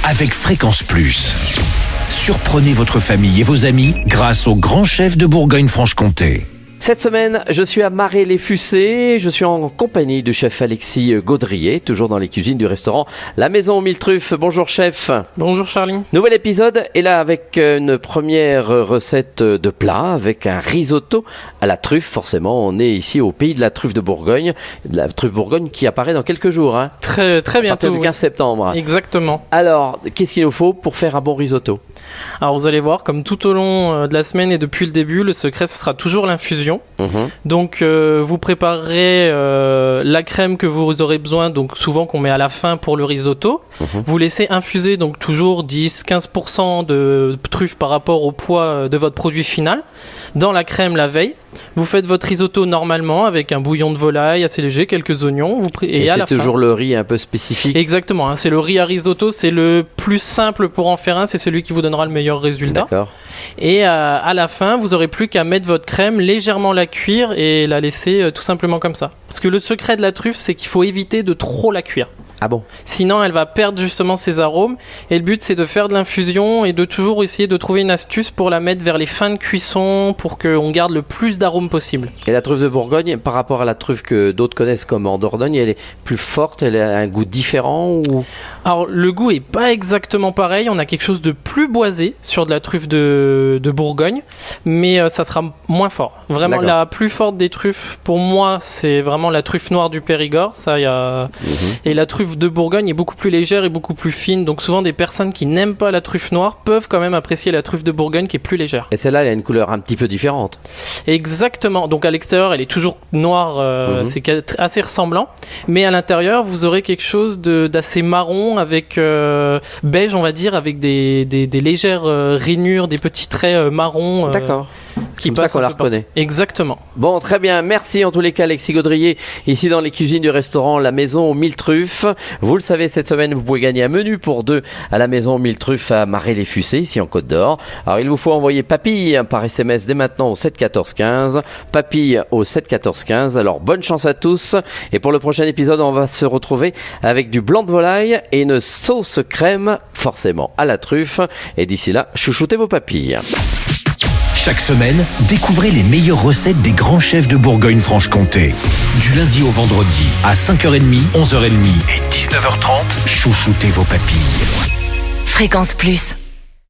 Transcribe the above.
avec Fréquence Plus. Surprenez votre famille et vos amis grâce au grand chef de Bourgogne-Franche-Comté. Cette semaine, je suis à Maré-les-Fussé. Je suis en compagnie du chef Alexis Gaudrier, toujours dans les cuisines du restaurant La Maison aux Mille Truffes. Bonjour chef. Bonjour Charlie. Nouvel épisode, et là avec une première recette de plat, avec un risotto à la truffe. Forcément, on est ici au pays de la truffe de Bourgogne. De la truffe Bourgogne qui apparaît dans quelques jours. Très bientôt. À partir du 15 septembre. Exactement. Alors, qu'est-ce qu'il nous faut pour faire un bon risotto ? Alors vous allez voir, comme tout au long de la semaine et depuis le début, le secret ce sera toujours l'infusion. Donc vous préparerez la crème que vous aurez besoin, donc souvent qu'on met à la fin pour le risotto. Vous laissez infuser donc toujours 10-15% de truffe par rapport au poids de votre produit final dans la crème la veille. Vous faites votre risotto normalement avec un bouillon de volaille assez léger, quelques oignons. Et à c'est la fin, toujours le riz un peu spécifique. Exactement, c'est le riz à risotto, c'est le plus simple pour en faire un, c'est celui qui vous donnera le meilleur résultat. D'accord. Et à la fin, vous n'aurez plus qu'à mettre votre crème, légèrement la cuire et la laisser tout simplement comme ça. Parce que le secret de la truffe, c'est qu'il faut éviter de trop la cuire. Ah bon ? Sinon, elle va perdre justement ses arômes. Et le but, c'est de faire de l'infusion et de toujours essayer de trouver une astuce pour la mettre vers les fins de cuisson pour qu'on garde le plus d'arômes possible. Et la truffe de Bourgogne, par rapport à la truffe que d'autres connaissent comme en Dordogne, elle est plus forte, elle a un goût différent ou... Alors, le goût est pas exactement pareil. On a quelque chose de plus boisé sur de la truffe de Bourgogne, mais ça sera moins fort. Vraiment, D'accord. La plus forte des truffes, pour moi, c'est vraiment la truffe noire du Périgord. Et la truffe de Bourgogne est beaucoup plus légère et beaucoup plus fine. Donc, souvent, des personnes qui n'aiment pas la truffe noire peuvent quand même apprécier la truffe de Bourgogne qui est plus légère. Et celle-là, elle a une couleur un petit peu différente. Exactement. Donc, à l'extérieur, elle est toujours noire. C'est assez ressemblant. Mais à l'intérieur, vous aurez quelque chose d'assez marron avec beige, on va dire, avec des légères rainures, des petits traits marrons. D'accord. Qui comme ça qu'on la reconnaît. Exactement. Bon, très bien. Merci en tous les cas, Alexis Gaudrier, ici dans les cuisines du restaurant La Maison aux Mille Truffes. Vous le savez, cette semaine, vous pouvez gagner un menu pour deux à La Maison aux Mille Truffes à Maré-les-Fussé, ici en Côte d'Or. Alors, il vous faut envoyer papille par SMS dès maintenant au 7 14 15. Papille au 7 14 15. Alors, bonne chance à tous. Et pour le prochain épisode, on va se retrouver avec du blanc de volaille et une sauce crème, forcément à la truffe. Et d'ici là, chouchoutez vos papilles. Chaque semaine, découvrez les meilleures recettes des grands chefs de Bourgogne-Franche-Comté. Du lundi au vendredi, à 5h30, 11h30 et 19h30, chouchoutez vos papilles. Fréquence Plus.